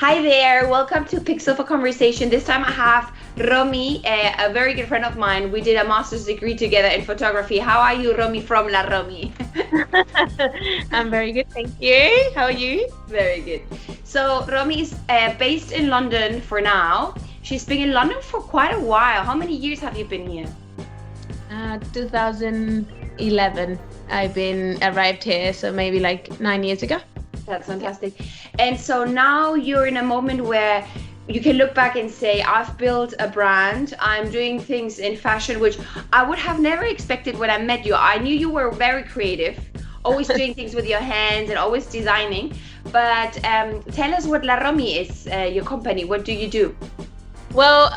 Hi there, welcome to Pixel for Conversation. This time I have Romi, a very good friend of mine. We did a master's degree together in photography. How are you, Romi from La Romi? I'm very good, thank you. How are you? Very good. So, Romi is based in London for now. She's been in London for quite a while. How many years have you been here? 2011. I've been arrived here, so maybe like 9 years ago. That's fantastic. And so now you're in a moment where you can look back and say, I've built a brand. I'm doing things in fashion, which I would have never expected when I met you. I knew you were very creative, always doing things with your hands and always designing. But tell us what La Romi is, your company. What do you do? Well,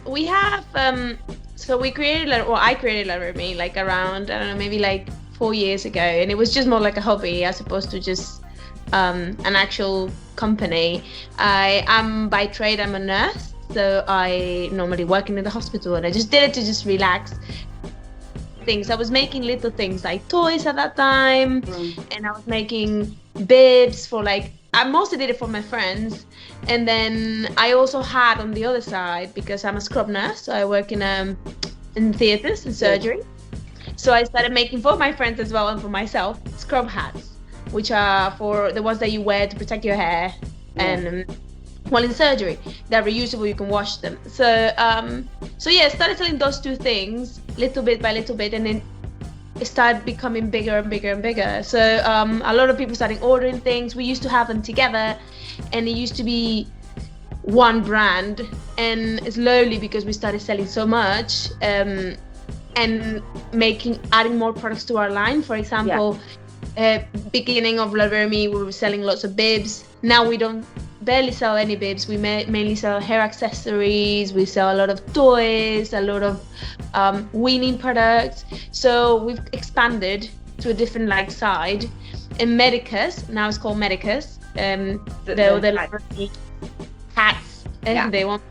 we have so we created I created La Romi like around, I don't know, maybe like 4 years ago, and it was just more like a hobby as opposed to just an actual company. I am by trade, I'm a nurse, so I normally work in the hospital, and I just did it to just relax things. I was making little things like toys at that time, and I was making bibs for I mostly did it for my friends. And then I also had on the other side, because I'm a scrub nurse, so I work in theaters and surgery. So I started making for my friends as well and for myself scrub hats, which are for the ones that you wear to protect your hair and while in surgery. They're reusable, you can wash them. So I started selling those two things little bit by little bit, and then it started becoming bigger and bigger and bigger. So a lot of people started ordering things. We used to have them together, and it used to be one brand, and slowly, because we started selling so much and adding more products to our line. For example, beginning of La Romi, we were selling lots of bibs. Now we don't barely sell any bibs. We mainly sell hair accessories. We sell a lot of toys, a lot of weaning products. So we've expanded to a different side. And Medicus, now it's called Medicus. The La Romi hats. They want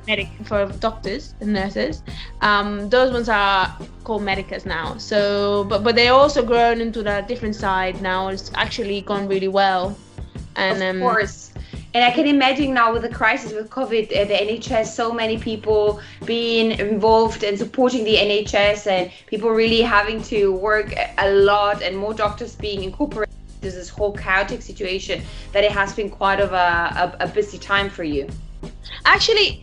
for doctors and nurses. Those ones are called Medicus now. So, but they also grown into the different side now. It's actually gone really well. And of course. And I can imagine now with the crisis with COVID, the NHS, so many people being involved and supporting the NHS, and people really having to work a lot, and more doctors being incorporated into this whole chaotic situation, that it has been quite of a busy time for you. Actually,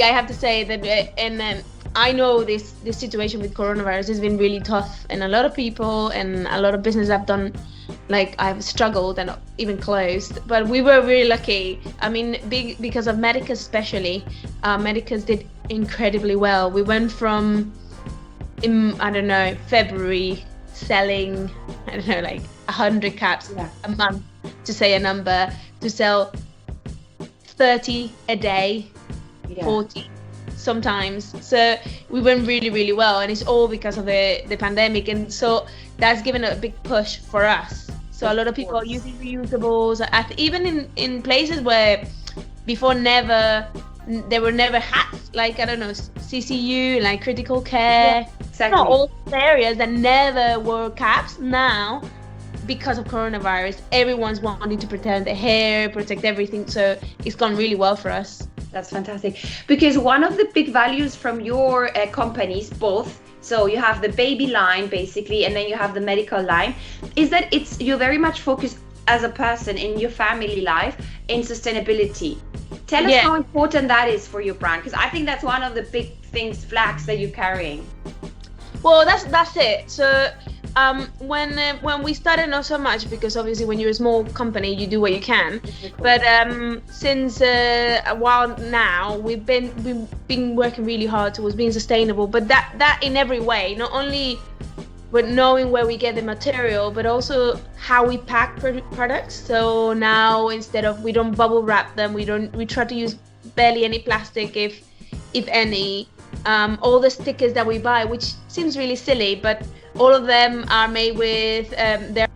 I have to say that, and I know this situation with coronavirus has been really tough, and a lot of people and a lot of business have done, I've struggled and even closed. But we were really lucky. I mean, because of Medicus especially, Medicus did incredibly well. We went from, February, selling, 100 caps a month, to say a number, to sell 30 a day, 40 sometimes. So we went really, really well, and it's all because of the pandemic. And so that's given a big push for us. So a lot of people are using reusables, even in places where before there were never hats, CCU, critical care. Exactly. Not all areas that never wore caps. Now, because of coronavirus, everyone's wanting to protect their hair, protect everything. So it's gone really well for us. That's fantastic. Because one of the big values from your companies, both, so you have the baby line basically, and then you have the medical line, is that you're very much focused as a person in your family life in sustainability. Tell us how important that is for your brand, because I think that's one of the big flags that you're carrying. Well, that's it. So when we started, not so much, because obviously when you're a small company you do what you can. But since a while now, we've been working really hard towards being sustainable, but that in every way, not only with knowing where we get the material, but also how we pack products. So now, instead of, we don't bubble wrap them, we try to use barely any plastic, if any. All the stickers that we buy, which seems really silly, but all of them are made with they're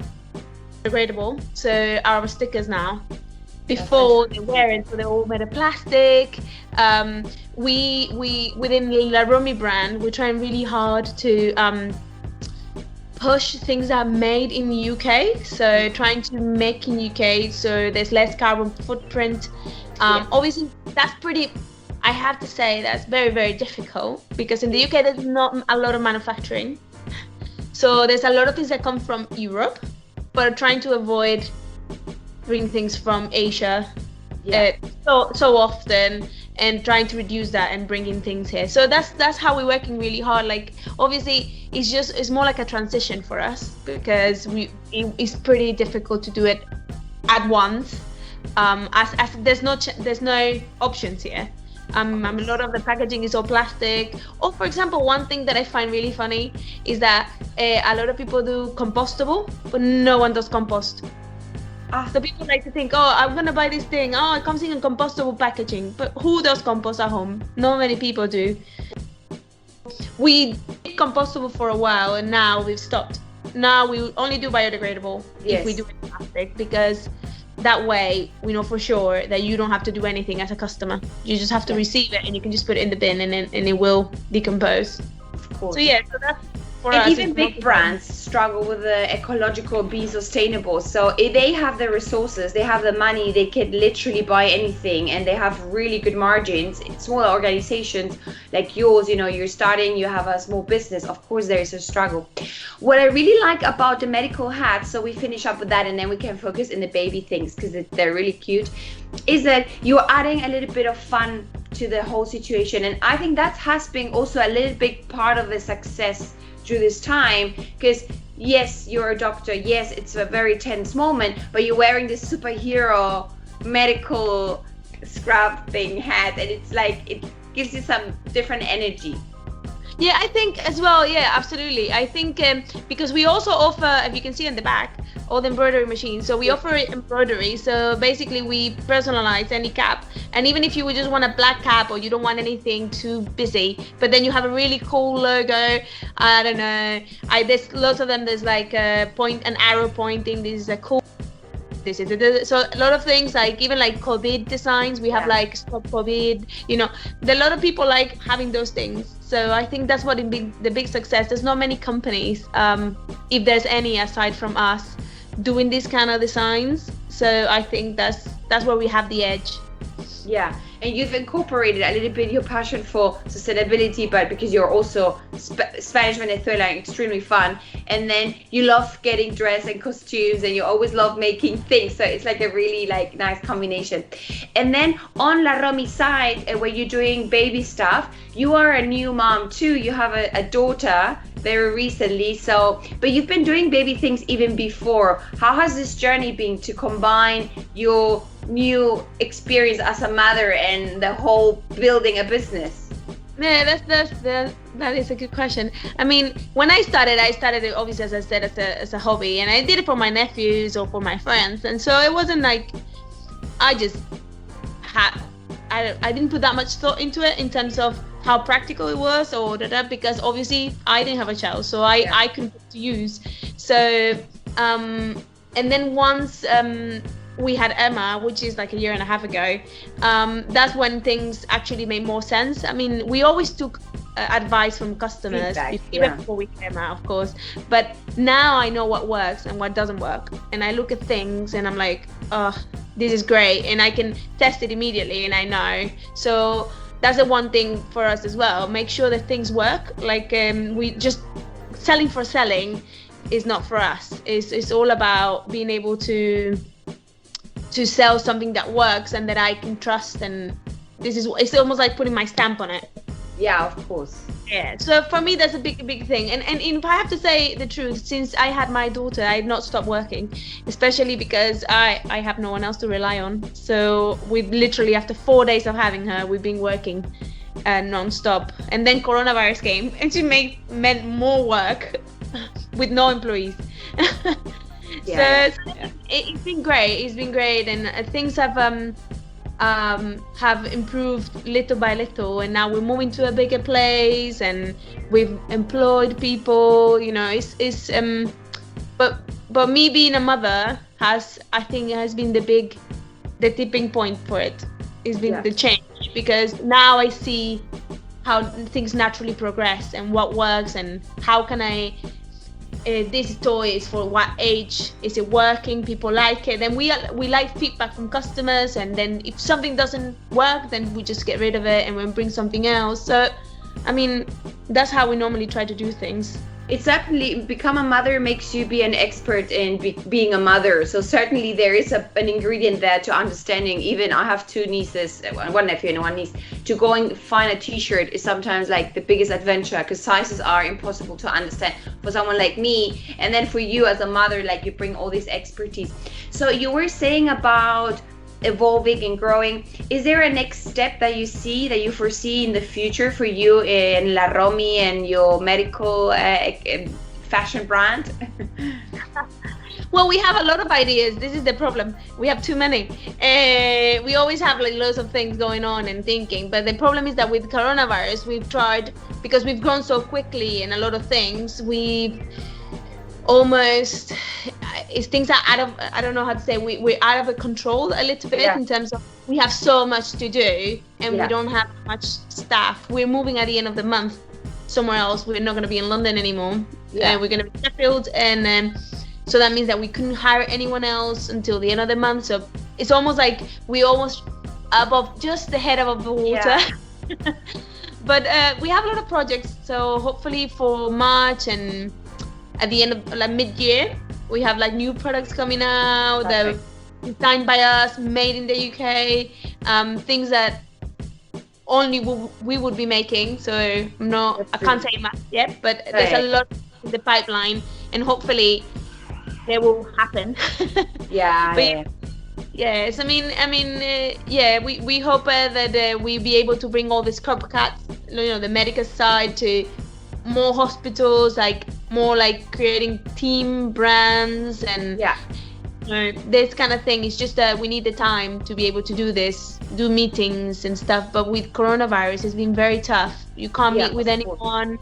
biodegradable. So our stickers now, before they wear it, so they're all made of plastic. We within the La Romi brand, we're trying really hard to push things that are made in the UK. So trying to make in UK so there's less carbon footprint. Obviously, that's pretty. I have to say that's very, very difficult because in the UK there's not a lot of manufacturing. So there's a lot of things that come from Europe, but trying to avoid bringing things from Asia so often, and trying to reduce that and bringing things here. So that's how we're working really hard. Like obviously it's more like a transition for us because it's pretty difficult to do it at once. As there's no options here. A lot of the packaging is all plastic. Or for example, one thing that I find really funny is that a lot of people do compostable, but no one does compost. So people like to think, oh, I'm gonna buy this thing. Oh, it comes in compostable packaging. But who does compost at home? Not many people do. We did compostable for a while, and now we've stopped. Now we only do biodegradable if we do it in plastic, because that way we know for sure that you don't have to do anything as a customer. You just have to receive it, and you can just put it in the bin, and it will decompose. Of course. So yeah, so that's for and us. even big brands struggle with the ecological, be sustainable. So if they have the resources, they have the money, they can literally buy anything, and they have really good margins. Smaller organizations like yours, you're starting, you have a small business, of course there is a struggle. What I really like about the medical hats, so we finish up with that and then we can focus in the baby things because they're really cute, is that you're adding a little bit of fun to the whole situation. And I think that has been also a little big part of the success through this time, because yes, you're a doctor, yes, it's a very tense moment, but you're wearing this superhero medical scrub thing hat, and it's like it gives you some different energy. Yeah, I think as well. Yeah, absolutely. I think because we also offer, if you can see on the back, all the embroidery machines. So we offer embroidery. So basically we personalize any cap. And even if you would just want a black cap or you don't want anything too busy, but then you have a really cool logo. I don't know. There's lots of them. There's like an arrow pointing. This is a cool. This is so a lot of things, like even like COVID designs. We have like Stop COVID. A lot of people like having those things. So I think that's what the big success. There's not many companies, if there's any aside from us, doing these kind of designs. So I think that's where we have the edge. Yeah, and you've incorporated a little bit your passion for sustainability, but because you're also Spanish Venezuela, extremely fun, and then you love getting dressed and costumes, and you always love making things. So it's like a really nice combination. And then on La Romi side, where you're doing baby stuff, you are a new mom too. You have a daughter very recently. So, but you've been doing baby things even before. How has this journey been to combine your new experience as a mother and the whole building a business? Yeah, that is a good question. I mean, when I started it obviously, as I said, as a hobby, and I did it for my nephews or for my friends, and so it wasn't like I didn't put that much thought into it in terms of how practical it was because obviously I didn't have a child, so I couldn't put to use. So and then once we had Emma, which is like a year and a half ago, that's when things actually made more sense. I mean, we always took advice from customers, even before we came out, of course. But now I know what works and what doesn't work. And I look at things and I'm like, oh, this is great. And I can test it immediately and I know. So that's the one thing for us as well. Make sure that things work. Like we just selling for selling is not for us. It's all about being able to sell something that works and that I can trust, and it's almost like putting my stamp on it. Yeah, of course. Yeah, so for me that's a big thing, and if I have to say the truth, since I had my daughter, I've not stopped working, especially because I have no one else to rely on. So we've literally, after 4 days of having her, we've been working non-stop, and then coronavirus came and she meant more work with no employees. It's been great, and things have improved little by little, and now we're moving to a bigger place and we've employed people. But me being a mother has been the tipping point for it. It's been the change, because now I see how things naturally progress and what works and how can I this toy is for what age, is it working, people like it, then we like feedback from customers, and then if something doesn't work, then we just get rid of it and we bring something else. So I mean, that's how we normally try to do things. It's certainly, become a mother makes you be an expert in being a mother. So certainly there is an ingredient there to understanding. Even I have two nieces, one nephew and one niece. To go and find a t-shirt is sometimes like the biggest adventure, because sizes are impossible to understand for someone like me. And then for you as a mother, like, you bring all this expertise. So you were saying about evolving and growing. Is there a next step that you foresee in the future for you in La Romi and your medical fashion brand? Well, we have a lot of ideas. This is the problem. We have too many. We always have like loads of things going on and thinking. But the problem is that with coronavirus, we've tried, because we've grown so quickly and a lot of things, we've almost, things are out of, I don't know how to say, we're out of control a little bit, in terms of we have so much to do and we don't have much staff. We're moving at the end of the month somewhere else. We're not going to be in London anymore. We're going to be in Sheffield, and so that means that we couldn't hire anyone else until the end of the month. So it's almost like we almost above, just the head above the water. But we have a lot of projects, so hopefully for March and at the end of like mid-year, we have like new products coming out that are designed by us, made in the UK, things that only we would be making. So I can't say much yet, but there's a lot in the pipeline, and hopefully they will happen. Yes, I mean, we hope that we be able to bring all these copycats, the medical side, to more hospitals, like more like creating team brands and this kind of thing. It's just that we need the time to be able to do this, do meetings and stuff. But with coronavirus, it's been very tough. You can't meet with anyone,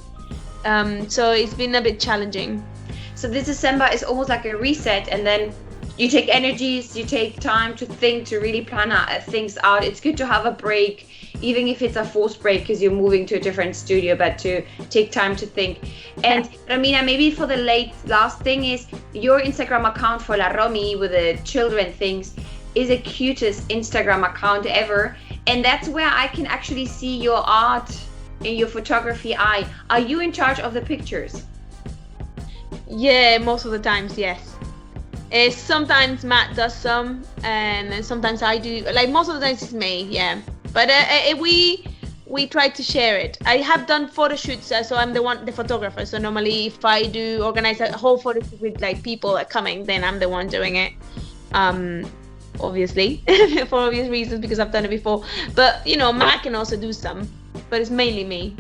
so it's been a bit challenging. So this December is almost like a reset, and then you take energies, you take time to think, to really plan things out. It's good to have a break, even if it's a forced break because you're moving to a different studio, but to take time to think. And Romina, maybe for the last thing is, your Instagram account for La Romi with the children things is the cutest Instagram account ever. And that's where I can actually see your art and your photography eye. Are you in charge of the pictures? Yeah, most of the times, yes. Sometimes Matt does some, and sometimes I do. Like most of the times it's me, yeah. But we try to share it. I have done photo shoots, so I'm the photographer. So normally, if I do organize a whole photo shoot with like people coming, then I'm the one doing it. Obviously, for obvious reasons, because I've done it before. But Matt can also do some, but it's mainly me.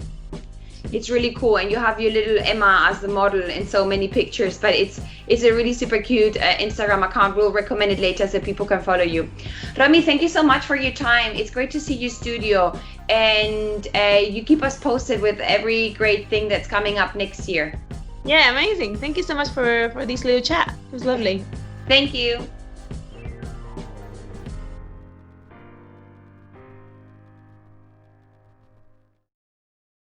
It's really cool, and you have your little Emma as the model in so many pictures, but it's a really super cute Instagram account. We'll recommend it later so people can follow you. Romi, thank you so much for your time. It's great to see your studio, and you keep us posted with every great thing that's coming up next year. Yeah, amazing. Thank you so much for this little chat. It was lovely. Thank you.